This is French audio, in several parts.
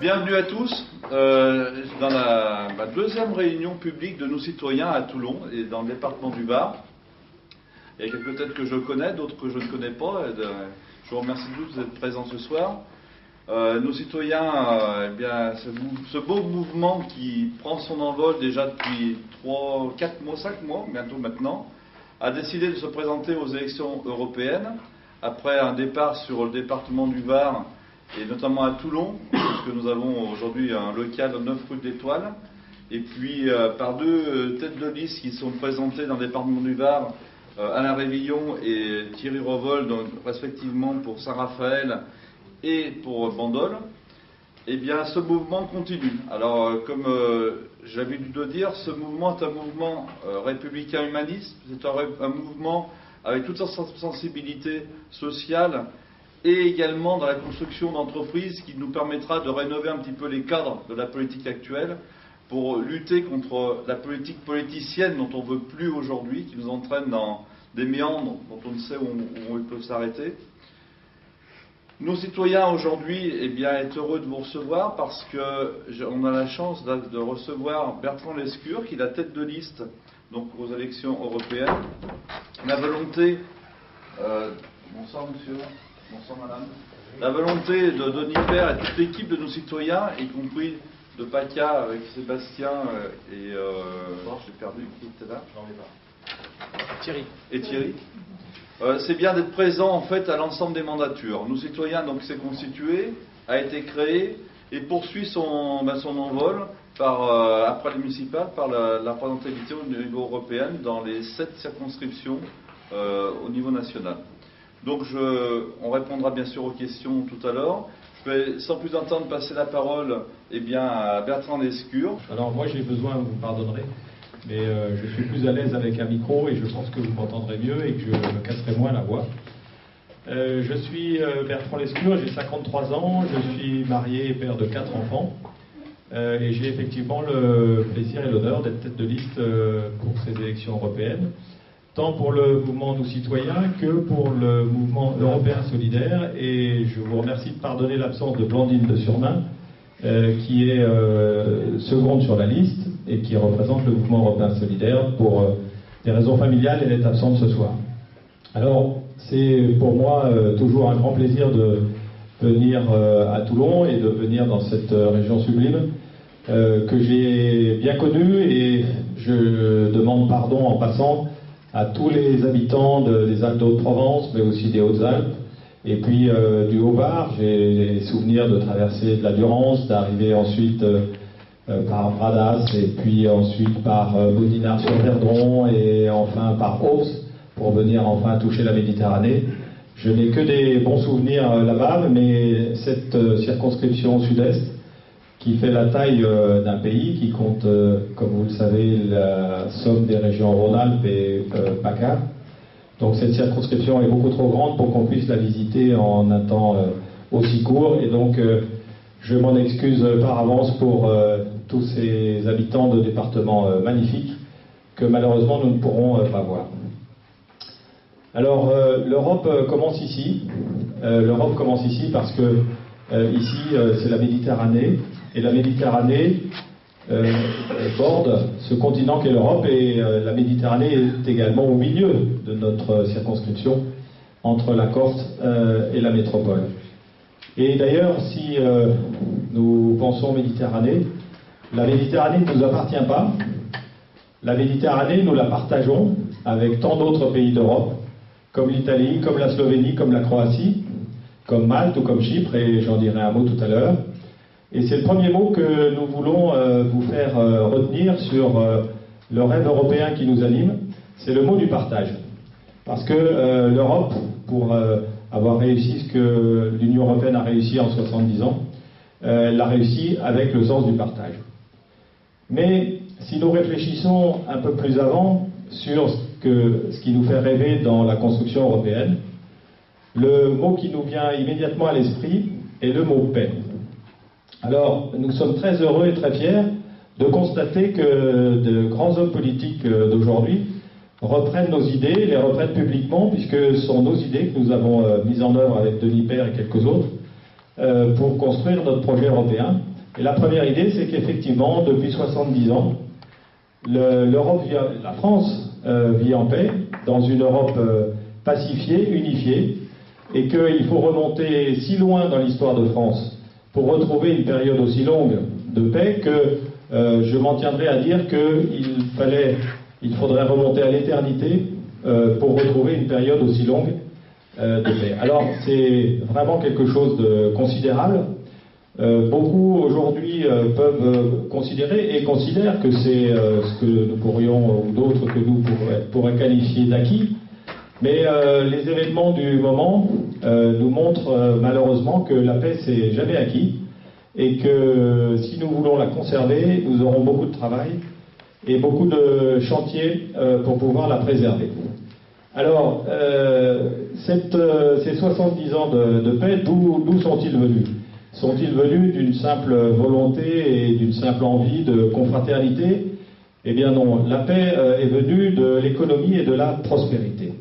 Bienvenue à tous dans la deuxième réunion publique de nos citoyens à Toulon et dans le département du Var. Il y a quelques têtes que je connais, d'autres que je ne connais pas. Je vous remercie tous d'être présents ce soir. Nos citoyens, ce beau mouvement qui prend son envol déjà depuis 3, 4 mois, 5 mois, bientôt maintenant, a décidé de se présenter aux élections européennes après un départ sur le département du Var et notamment à Toulon, puisque nous avons aujourd'hui un local 9 rue de l'Étoile, et puis par deux têtes de liste qui sont présentées dans le département du Var, Alain Révillon et Thierry Revol, donc respectivement pour Saint-Raphaël et pour Bandol. Eh bien, ce mouvement continue. Alors, comme j'ai l'habitude de dire, ce mouvement est un mouvement républicain humaniste, c'est un mouvement avec toute sa sensibilité sociale, et également dans la construction d'entreprises qui nous permettra de rénover un petit peu les cadres de la politique actuelle pour lutter contre la politique politicienne dont on ne veut plus aujourd'hui, qui nous entraîne dans des méandres dont on ne sait où ils peuvent s'arrêter. Nos citoyens aujourd'hui est heureux de vous recevoir parce qu'on a la chance de recevoir Bertrand Lescure, qui est la tête de liste donc, aux élections européennes. La volonté... bonsoir monsieur. Bonsoir madame. La volonté de Denis Père et toute l'équipe de nos citoyens, y compris de PACA avec Sébastien et j'ai perdu qui était là. J'en ai pas. Thierry. Et Thierry. C'est bien d'être présent en fait à l'ensemble des mandatures. Nos citoyens donc s'est constitué, a été créé et poursuit son envol après les municipales par la représentativité au niveau européen dans les 7 circonscriptions au niveau national. Donc on répondra bien sûr aux questions tout à l'heure. Je vais sans plus attendre passer la parole à Bertrand Lescure. Alors moi j'ai besoin, vous me pardonnerez, mais je suis plus à l'aise avec un micro et je pense que vous m'entendrez mieux et que je me casserai moins la voix. Je suis Bertrand Lescure, j'ai 53 ans, je suis marié et père de 4 enfants et j'ai effectivement le plaisir et l'honneur d'être tête de liste pour ces élections européennes, tant pour le mouvement Nous Citoyens que pour le mouvement européen solidaire. Et je vous remercie de pardonner l'absence de Blandine de Surmain, qui est seconde sur la liste et qui représente le mouvement européen solidaire. Pour des raisons familiales, elle est absente ce soir. Alors, c'est pour moi toujours un grand plaisir de venir à Toulon et de venir dans cette région sublime que j'ai bien connue, et je demande pardon en passant à tous les habitants des Alpes de Haute-Provence, mais aussi des Hautes-Alpes, et puis du Haut-Var. J'ai des souvenirs de traverser de la Durance, d'arriver ensuite par Bradas, et puis ensuite par Bodinard-sur-Verdron, et enfin par Aubs, pour venir enfin toucher la Méditerranée. Je n'ai que des bons souvenirs là-bas, mais cette circonscription sud-est, qui fait la taille d'un pays, qui compte, comme vous le savez, la somme des régions Rhône-Alpes et PACA. Donc cette circonscription est beaucoup trop grande pour qu'on puisse la visiter en un temps aussi court. Et donc je m'en excuse par avance pour tous ces habitants de départements magnifiques que malheureusement nous ne pourrons pas voir. Alors l'Europe commence ici. L'Europe commence ici parce que ici c'est la Méditerranée. Et la Méditerranée borde ce continent qu'est l'Europe, et la Méditerranée est également au milieu de notre circonscription, entre la Corse et la métropole. Et d'ailleurs, si nous pensons Méditerranée, la Méditerranée ne nous appartient pas. La Méditerranée, nous la partageons avec tant d'autres pays d'Europe, comme l'Italie, comme la Slovénie, comme la Croatie, comme Malte ou comme Chypre, et j'en dirai un mot tout à l'heure. Et c'est le premier mot que nous voulons vous faire retenir sur le rêve européen qui nous anime, c'est le mot du partage. Parce que l'Europe, pour avoir réussi ce que l'Union européenne a réussi en 70 ans, elle l'a réussi avec le sens du partage. Mais si nous réfléchissons un peu plus avant sur ce qui nous fait rêver dans la construction européenne, le mot qui nous vient immédiatement à l'esprit est le mot paix. Alors, nous sommes très heureux et très fiers de constater que de grands hommes politiques d'aujourd'hui reprennent nos idées, les reprennent publiquement, puisque ce sont nos idées que nous avons mises en œuvre avec Denis Père et quelques autres pour construire notre projet européen. Et la première idée, c'est qu'effectivement, depuis 70 ans, la France vit en paix, dans une Europe pacifiée, unifiée, et qu'il faut remonter si loin dans l'histoire de France pour retrouver une période aussi longue de paix que je m'en tiendrai à dire qu'il faudrait remonter à l'éternité pour retrouver une période aussi longue de paix. Alors c'est vraiment quelque chose de considérable. Beaucoup aujourd'hui peuvent considérer et considèrent que c'est ce que nous pourrions, ou d'autres que nous pourraient qualifier d'acquis. Mais les événements du moment nous montrent malheureusement que la paix c'est jamais acquis et que si nous voulons la conserver, nous aurons beaucoup de travail et beaucoup de chantiers pour pouvoir la préserver. Alors, ces 70 ans de paix, d'où sont-ils venus? Sont-ils venus d'une simple volonté et d'une simple envie de confraternité? Eh bien non, la paix est venue de l'économie et de la prospérité.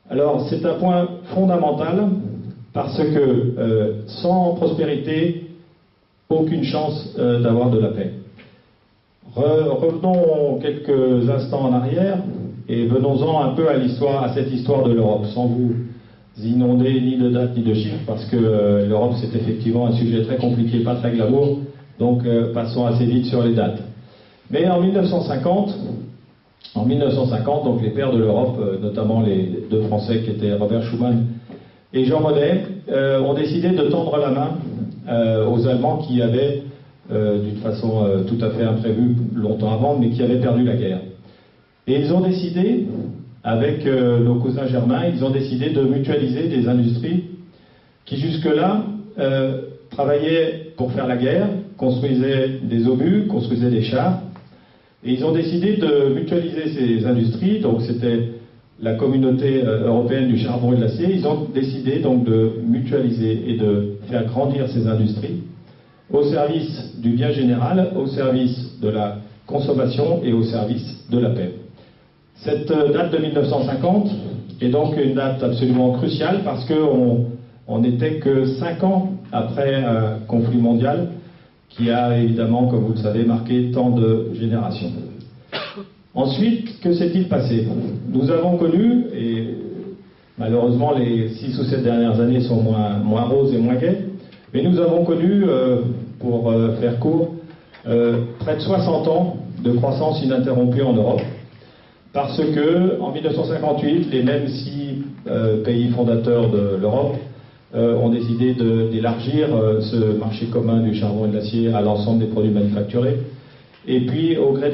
Alors, c'est un point fondamental parce que sans prospérité, aucune chance d'avoir de la paix. Revenons quelques instants en arrière et venons-en un peu à cette histoire de l'Europe, sans vous inonder ni de dates ni de chiffres, parce que l'Europe c'est effectivement un sujet très compliqué, pas très glamour, donc passons assez vite sur les dates. Mais en 1950, donc les pères de l'Europe, notamment les deux Français qui étaient Robert Schuman et Jean Monnet, ont décidé de tendre la main aux Allemands qui avaient, d'une façon tout à fait imprévue longtemps avant, mais qui avaient perdu la guerre. Et ils ont décidé, avec nos cousins germains, ils ont décidé de mutualiser des industries qui jusque-là travaillaient pour faire la guerre, construisaient des obus, construisaient des chars, et ils ont décidé de mutualiser ces industries, donc c'était la communauté européenne du charbon et de l'acier. Ils ont décidé donc de mutualiser et de faire grandir ces industries au service du bien général, au service de la consommation et au service de la paix. Cette date de 1950 est donc une date absolument cruciale parce qu'on n'était que 5 ans après un conflit mondial qui a évidemment, comme vous le savez, marqué tant de générations. Ensuite, que s'est-il passé? Nous avons connu, et malheureusement les 6 ou 7 dernières années sont moins roses et moins gaies, mais nous avons connu, pour faire court, près de 60 ans de croissance ininterrompue en Europe, parce que en 1958, les mêmes 6 pays fondateurs de l'Europe ont décidé d'élargir ce marché commun du charbon et de l'acier à l'ensemble des produits manufacturés. Et puis, au gré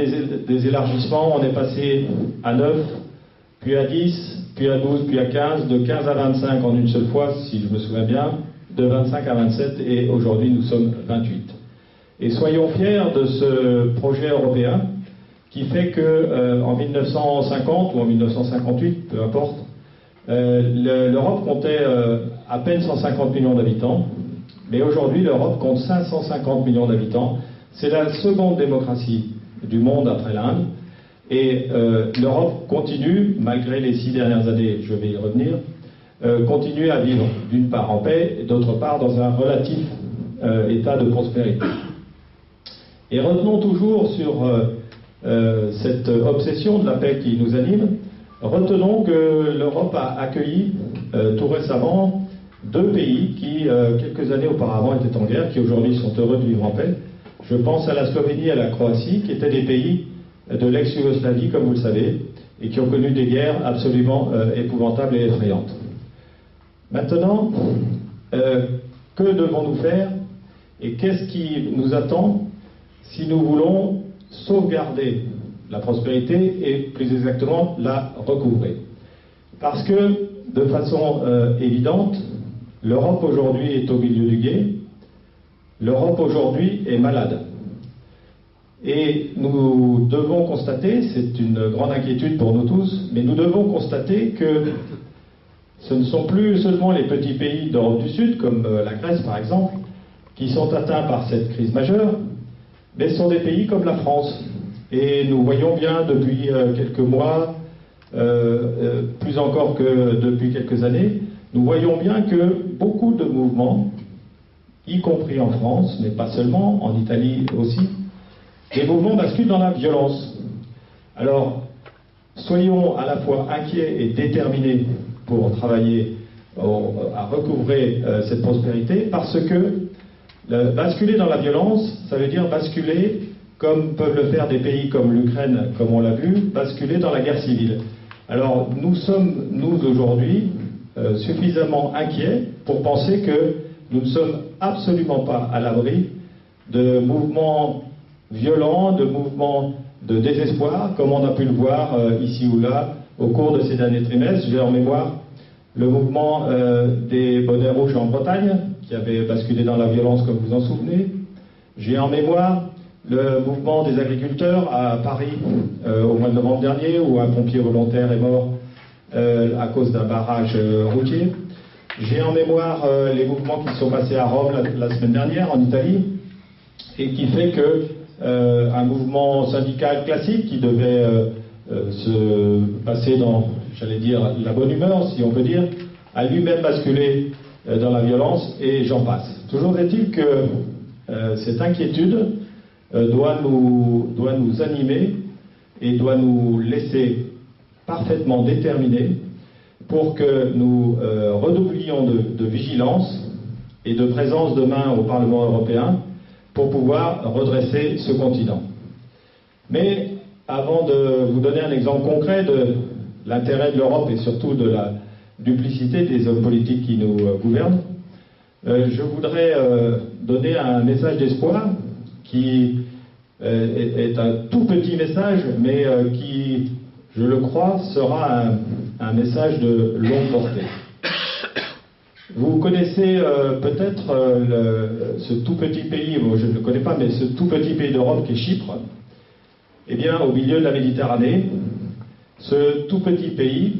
des élargissements, on est passé à 9, puis à 10, puis à 12, puis à 15, de 15 à 25 en une seule fois, si je me souviens bien, de 25 à 27, et aujourd'hui nous sommes 28. Et soyons fiers de ce projet européen qui fait que en 1950 ou en 1958, peu importe, l'Europe comptait à peine 150 millions d'habitants, mais aujourd'hui l'Europe compte 550 millions d'habitants. C'est la seconde démocratie du monde après l'Inde, et l'Europe continue, malgré les 6 dernières années, je vais y revenir, continue à vivre d'une part en paix et d'autre part dans un relatif état de prospérité. Et retenons toujours sur cette obsession de la paix qui nous anime, retenons que l'Europe a accueilli tout récemment 2 pays qui, quelques années auparavant, étaient en guerre, qui aujourd'hui sont heureux de vivre en paix. Je pense à la Slovénie et à la Croatie, qui étaient des pays de l'ex-Yougoslavie, comme vous le savez, et qui ont connu des guerres absolument épouvantables et effrayantes. Maintenant, que devons-nous faire et qu'est-ce qui nous attend si nous voulons sauvegarder la prospérité et plus exactement la recouvrer? Parce que, de façon évidente, l'Europe aujourd'hui est au milieu du gué. L'Europe aujourd'hui est malade. Et nous devons constater, c'est une grande inquiétude pour nous tous, mais nous devons constater que ce ne sont plus seulement les petits pays d'Europe du Sud, comme la Grèce par exemple, qui sont atteints par cette crise majeure, mais ce sont des pays comme la France. Et nous voyons bien depuis quelques mois, plus encore que depuis quelques années, nous voyons bien que beaucoup de mouvements y compris en France, mais pas seulement, en Italie aussi, des mouvements basculent dans la violence. Alors, soyons à la fois inquiets et déterminés pour travailler à recouvrer cette prospérité, parce que basculer dans la violence, ça veut dire basculer, comme peuvent le faire des pays comme l'Ukraine, comme on l'a vu, basculer dans la guerre civile. Alors, nous sommes, nous, aujourd'hui, suffisamment inquiets pour penser que nous ne sommes absolument pas à l'abri de mouvements violents, de mouvements de désespoir, comme on a pu le voir ici ou là au cours de ces derniers trimestres. J'ai en mémoire le mouvement des bonnets rouges en Bretagne, qui avait basculé dans la violence, comme vous en souvenez. J'ai en mémoire le mouvement des agriculteurs à Paris au mois de novembre dernier, où un pompier volontaire est mort à cause d'un barrage routier. J'ai en mémoire les mouvements qui se sont passés à Rome la semaine dernière, en Italie, et qui fait que un mouvement syndical classique qui devait se passer dans, j'allais dire, la bonne humeur, si on peut dire, a lui-même basculé dans la violence, et j'en passe. Toujours est-il que cette inquiétude doit nous animer et doit nous laisser parfaitement déterminés pour que nous redoublions de vigilance et de présence demain au Parlement européen pour pouvoir redresser ce continent. Mais avant de vous donner un exemple concret de l'intérêt de l'Europe et surtout de la duplicité des hommes politiques qui nous gouvernent, je voudrais donner un message d'espoir qui est un tout petit message, mais qui, je le crois, sera un message de longue portée. Vous connaissez peut-être ce tout petit pays, bon, je ne le connais pas, mais ce tout petit pays d'Europe qui est Chypre. Eh bien, au milieu de la Méditerranée, ce tout petit pays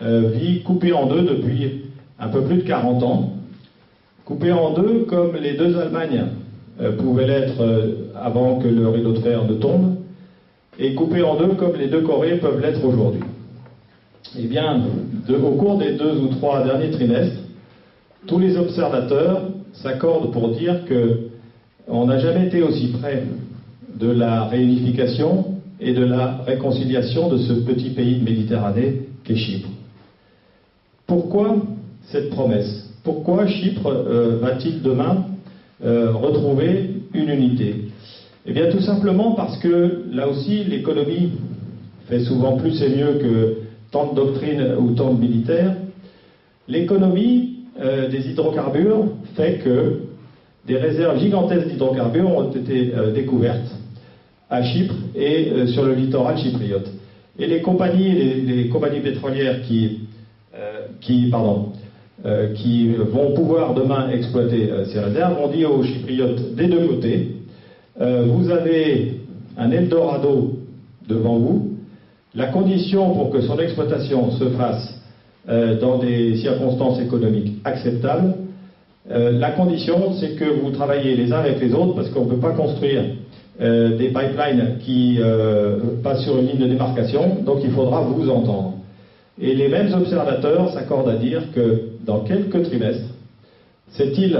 vit coupé en deux depuis un peu plus de 40 ans. Coupé en deux comme les deux Allemagnes pouvaient l'être avant que le rideau de fer ne tombe, et coupé en deux comme les deux Corées peuvent l'être aujourd'hui. Eh bien, au cours des 2 ou 3 derniers trimestres, tous les observateurs s'accordent pour dire qu'on n'a jamais été aussi près de la réunification et de la réconciliation de ce petit pays de Méditerranée qu'est Chypre. Pourquoi cette promesse? Pourquoi Chypre va-t-il demain retrouver une unité? Eh bien, tout simplement parce que, là aussi, l'économie fait souvent plus et mieux que tant de doctrines ou tant de militaires. L'économie des hydrocarbures fait que des réserves gigantesques d'hydrocarbures ont été découvertes à Chypre et sur le littoral chypriote. Et les compagnies pétrolières qui vont pouvoir demain exploiter ces réserves ont dit aux Chypriotes des deux côtés, vous avez un Eldorado devant vous. La condition pour que son exploitation se fasse dans des circonstances économiques acceptables, la condition c'est que vous travaillez les uns avec les autres, parce qu'on ne peut pas construire des pipelines qui passent sur une ligne de démarcation, donc il faudra vous entendre. Et les mêmes observateurs s'accordent à dire que dans quelques trimestres, cette île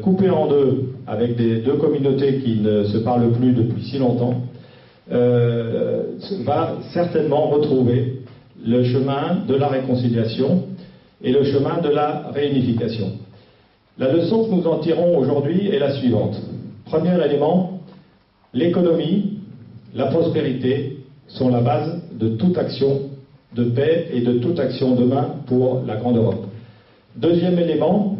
coupée en deux, avec deux communautés qui ne se parlent plus depuis si longtemps, va certainement retrouver le chemin de la réconciliation et le chemin de la réunification. La leçon que nous en tirons aujourd'hui est la suivante. Premier élément, l'économie, la prospérité sont la base de toute action de paix et de toute action demain pour la Grande Europe. Deuxième élément,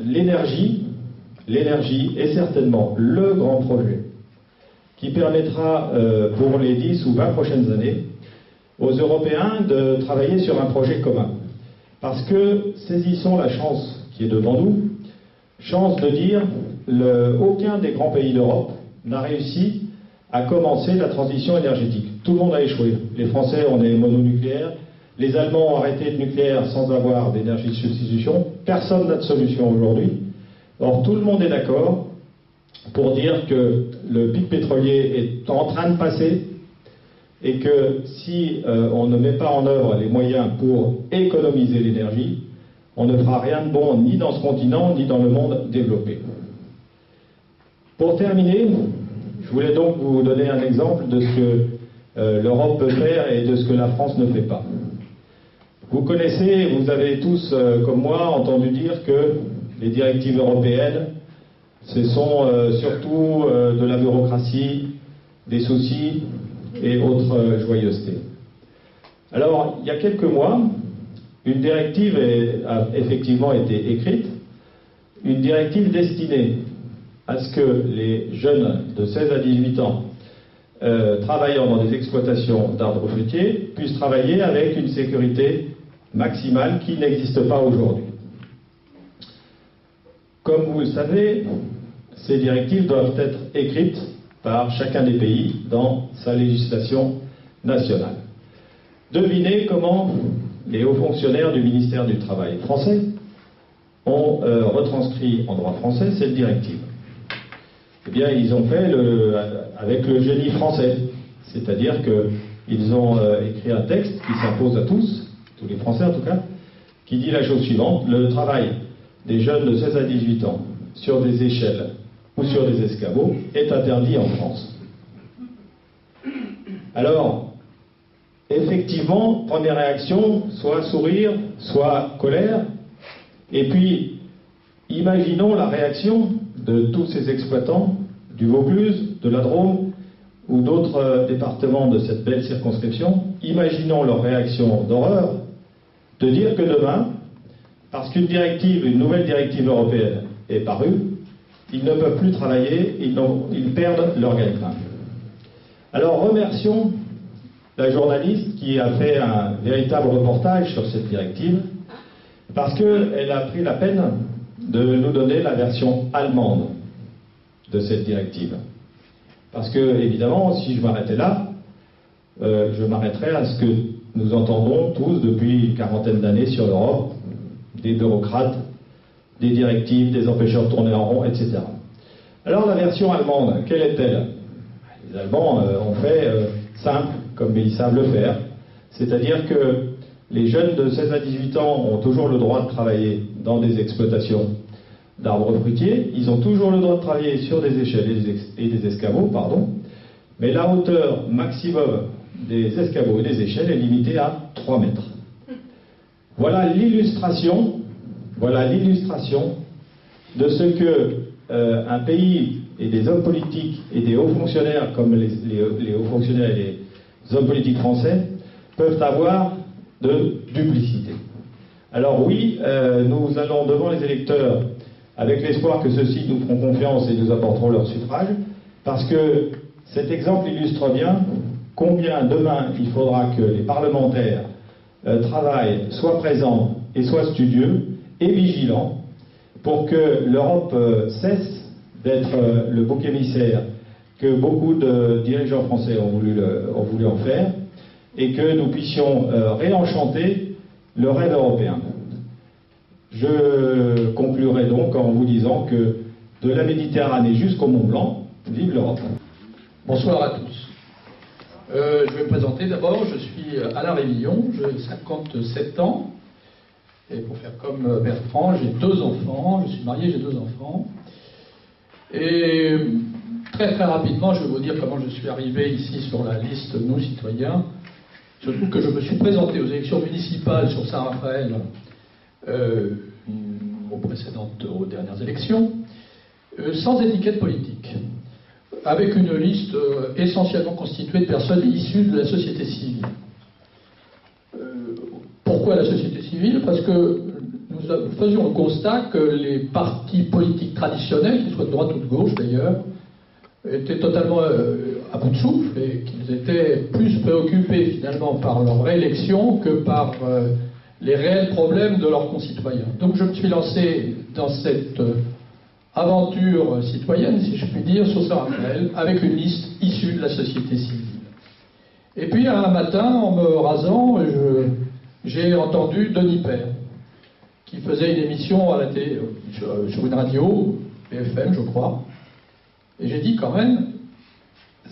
l'énergie est certainement le grand projet qui permettra pour les 10 ou 20 prochaines années aux Européens de travailler sur un projet commun. Parce que saisissons la chance qui est devant nous, chance de dire aucun des grands pays d'Europe n'a réussi à commencer la transition énergétique. Tout le monde a échoué. Les Français ont des mononucléaires, les Allemands ont arrêté le nucléaire sans avoir d'énergie de substitution, personne n'a de solution aujourd'hui. Or, tout le monde est d'accord pour dire que le pic pétrolier est en train de passer et que si on ne met pas en œuvre les moyens pour économiser l'énergie, on ne fera rien de bon ni dans ce continent, ni dans le monde développé. Pour terminer, je voulais donc vous donner un exemple de ce que l'Europe peut faire et de ce que la France ne fait pas. Vous connaissez, vous avez tous, comme moi, entendu dire que les directives européennes, ce sont surtout de la bureaucratie, des soucis et autres joyeusetés. Alors, il y a quelques mois, une directive a effectivement été écrite, une directive destinée à ce que les jeunes de 16 à 18 ans travaillant dans des exploitations d'arbres fruitiers puissent travailler avec une sécurité maximale qui n'existe pas aujourd'hui. Comme vous le savez, ces directives doivent être écrites par chacun des pays dans sa législation nationale. Devinez comment les hauts fonctionnaires du ministère du Travail français ont retranscrit en droit français cette directive. Eh bien, ils ont fait avec le génie français, c'est-à-dire qu'ils ont écrit un texte qui s'impose à tous les Français en tout cas, qui dit la chose suivante: le travail des jeunes de 16 à 18 ans sur des échelles ou sur des escabeaux est interdit en France. Alors, effectivement, première réaction, soit sourire, soit colère, et puis imaginons la réaction de tous ces exploitants du Vaucluse, de la Drôme ou d'autres départements de cette belle circonscription. Imaginons leur réaction d'horreur de dire que demain, parce qu'une nouvelle directive européenne est parue, ils ne peuvent plus travailler, ils perdent leur gagne-pain. Alors remercions la journaliste qui a fait un véritable reportage sur cette directive, parce qu'elle a pris la peine de nous donner la version allemande de cette directive. Parce que, évidemment, si je m'arrêtais là, je m'arrêterais à ce que nous entendons tous depuis une quarantaine d'années sur l'Europe, des bureaucrates, des directives, des empêcheurs de tourner en rond, etc. Alors la version allemande, quelle est-elle? Les Allemands ont fait simple, comme ils savent le faire, c'est-à-dire que les jeunes de 16 à 18 ans ont toujours le droit de travailler dans des exploitations d'arbres fruitiers, ils ont toujours le droit de travailler sur des échelles et des escabeaux, mais la hauteur maximum des escabeaux et des échelles est limitée à 3 mètres. Voilà l'illustration de ce que un pays et des hommes politiques et des hauts fonctionnaires, comme les hauts fonctionnaires et les hommes politiques français, peuvent avoir de duplicité. Alors oui, nous allons devant les électeurs avec l'espoir que ceux-ci nous feront confiance et nous apporteront leur suffrage, parce que cet exemple illustre bien combien demain il faudra que les parlementaires travaillent, soient présents et soient studieux et vigilants pour que l'Europe cesse d'être le bouc émissaire que beaucoup de dirigeants français ont voulu en faire, et que nous puissions réenchanter le rêve européen. Je conclurai donc en vous disant que de la Méditerranée jusqu'au Mont Blanc, vive l'Europe. Bonsoir à tous. Je vais me présenter d'abord, je suis Alain Révillon, j'ai 57 ans, et pour faire comme Bertrand, j'ai 2 enfants, je suis marié, j'ai 2 enfants. Et très rapidement, je vais vous dire comment je suis arrivé ici sur la liste Nous Citoyens. Surtout que je me suis présenté aux élections municipales sur Saint-Raphaël, aux dernières élections, sans étiquette politique, avec une liste essentiellement constituée de personnes issues de la société civile. Pourquoi la société civile? Parce que nous faisions le constat que les partis politiques traditionnels, qu'ils soient de droite ou de gauche d'ailleurs, étaient totalement à bout de souffle et qu'ils étaient plus préoccupés finalement par leur réélection que par les réels problèmes de leurs concitoyens. Donc je me suis lancé dans cette aventure citoyenne, si je puis dire, sur Saint-Raphaël, avec une liste issue de la société civile. Et puis un matin, en me rasant, j'ai entendu Denis Père, qui faisait une émission à la télé, sur une radio, BFM je crois, et j'ai dit quand même,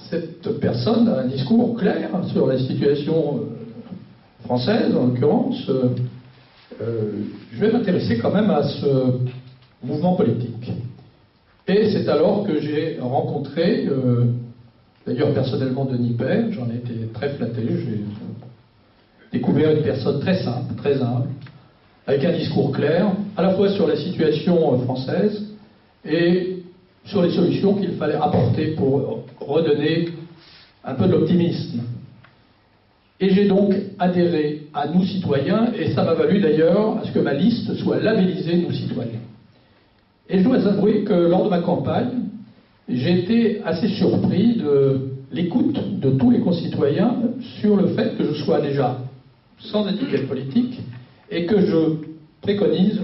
cette personne a un discours clair sur la situation française en l'occurrence, je vais m'intéresser quand même à ce mouvement politique. Et c'est alors que j'ai rencontré, d'ailleurs personnellement, Denis Père. J'en ai été très flatté. J'ai découvert une personne très simple, très humble, avec un discours clair, à la fois sur la situation française et sur les solutions qu'il fallait apporter pour redonner un peu de l'optimisme. Et j'ai donc adhéré à Nous Citoyens, et ça m'a valu d'ailleurs à ce que ma liste soit labellisée Nous Citoyens. Et je dois avouer que lors de ma campagne, j'ai été assez surpris de l'écoute de tous les concitoyens sur le fait que je sois déjà sans étiquette politique et que je préconise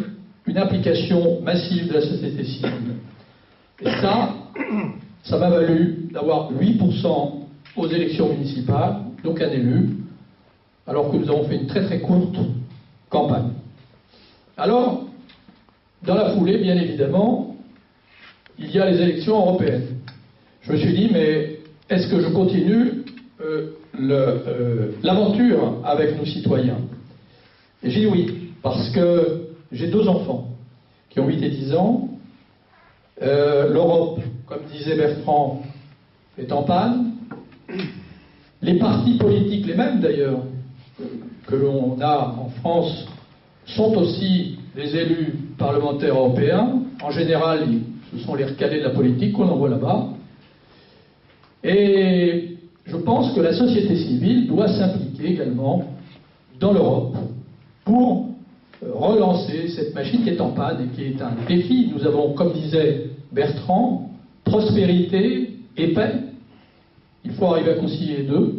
une implication massive de la société civile. Et ça m'a valu d'avoir 8% aux élections municipales, donc un élu, alors que nous avons fait une très très courte campagne. Alors, dans la foulée, bien évidemment, il y a les élections européennes. Je me suis dit, mais est-ce que je continue l'aventure avec Nous Citoyens? Et j'ai dit oui, parce que j'ai 2 enfants qui ont 8 et 10 ans. L'Europe, comme disait Bertrand, est en panne. Les partis politiques, les mêmes d'ailleurs, que l'on a en France, sont aussi des élus parlementaires européens. En général, ce sont les recalés de la politique qu'on envoie là-bas. Et je pense que la société civile doit s'impliquer également dans l'Europe pour relancer cette machine qui est en panne et qui est un défi. Nous avons, comme disait Bertrand, prospérité et paix. Il faut arriver à concilier les deux.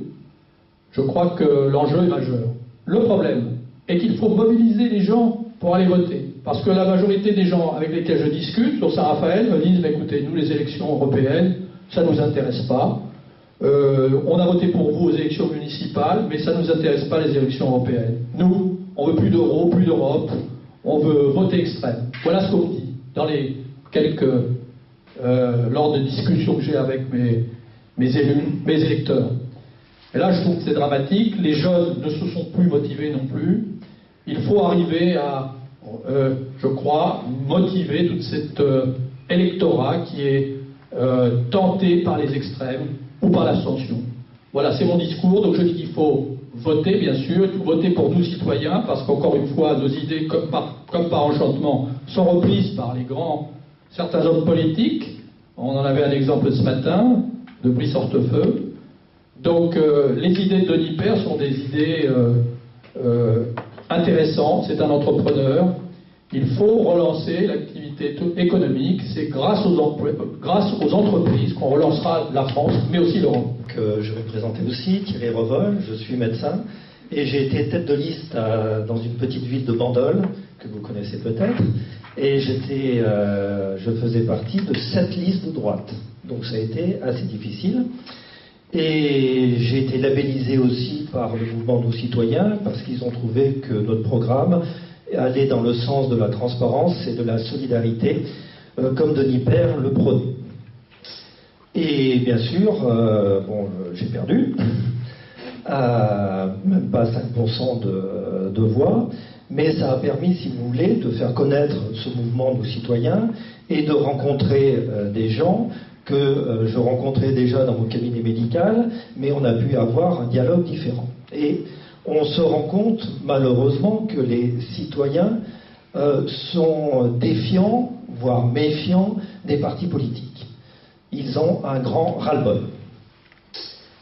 Je crois que l'enjeu est majeur. Le problème est qu'il faut mobiliser les gens pour aller voter. Parce que la majorité des gens avec lesquels je discute sur Saint-Raphaël me disent, mais écoutez, nous les élections européennes, ça ne nous intéresse pas. On a voté pour vous aux élections municipales, mais ça ne nous intéresse pas les élections européennes. Nous, on veut plus d'euros, plus d'Europe, on veut voter extrême. Voilà ce qu'on me dit dans les quelques lors de discussions que j'ai avec mes élus, mes électeurs. Et là, je trouve que c'est dramatique. Les jeunes ne se sont plus motivés non plus. Il faut arriver à, je crois, motiver tout cet électorat qui est tenté par les extrêmes ou par l'abstention. Voilà, c'est mon discours. Donc je dis qu'il faut voter, bien sûr. Il faut voter pour Nous Citoyens, parce qu'encore une fois, nos idées, comme par enchantement, sont reprises par certains hommes politiques. On en avait un exemple ce matin, de Brice Hortefeux. Donc les idées de Denis Père sont des idées intéressantes. C'est un entrepreneur. Il faut relancer l'activité économique. C'est grâce aux entreprises qu'on relancera la France, mais aussi l'Europe. Je vais présenter aussi Thierry Revol. Je suis médecin et j'ai été tête de liste dans une petite ville de Bandol, que vous connaissez peut-être. Et je faisais partie de 7 listes de droite. Donc ça a été assez difficile. Et j'ai été labellisé aussi par le mouvement Nous Citoyens, parce qu'ils ont trouvé que notre programme allait dans le sens de la transparence et de la solidarité, comme Denis Père le prônait. Et bien sûr, j'ai perdu, même pas 5% de voix, mais ça a permis, si vous voulez, de faire connaître ce mouvement Nous Citoyens et de rencontrer des gens que je rencontrais déjà dans mon cabinet médical, mais on a pu avoir un dialogue différent. Et on se rend compte, malheureusement, que les citoyens sont défiants, voire méfiants, des partis politiques. Ils ont un grand ras-le-bol.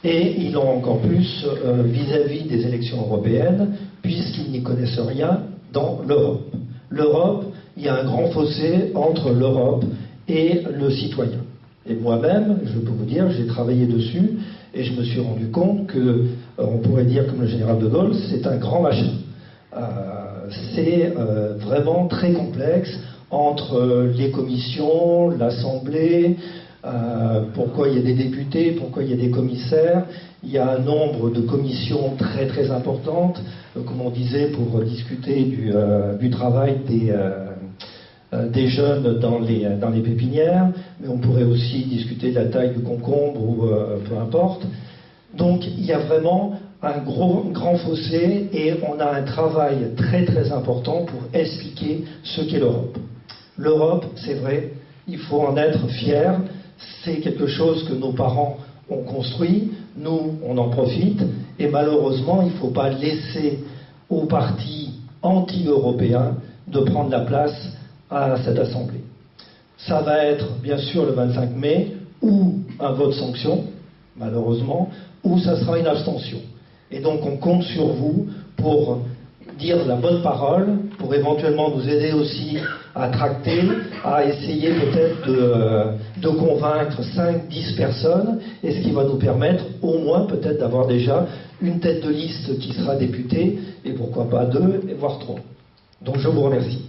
Et ils l'ont encore plus vis-à-vis des élections européennes, puisqu'ils n'y connaissent rien dans l'Europe. L'Europe, il y a un grand fossé entre l'Europe et le citoyen. Et moi-même, je peux vous dire, j'ai travaillé dessus et je me suis rendu compte que, on pourrait dire comme le général de Gaulle, c'est un grand machin. C'est vraiment très complexe entre les commissions, l'Assemblée, pourquoi il y a des députés, pourquoi il y a des commissaires. Il y a un nombre de commissions très très importantes, comme on disait, pour discuter du travail des jeunes dans les pépinières, mais on pourrait aussi discuter de la taille du concombre ou peu importe. Donc il y a vraiment un grand fossé et on a un travail très très important pour expliquer ce qu'est l'Europe. L'Europe, c'est vrai, il faut en être fier, c'est quelque chose que nos parents ont construit, nous on en profite, et malheureusement il ne faut pas laisser aux partis anti-européens de prendre la place à cette assemblée. Ça va être bien sûr le 25 mai, ou un vote sanction, malheureusement, ou ça sera une abstention. Et donc on compte sur vous pour dire la bonne parole, pour éventuellement nous aider aussi à tracter, à essayer peut-être de convaincre 5-10 personnes, et ce qui va nous permettre au moins peut-être d'avoir déjà une tête de liste qui sera députée, et pourquoi pas 2, voire 3. Donc je vous remercie.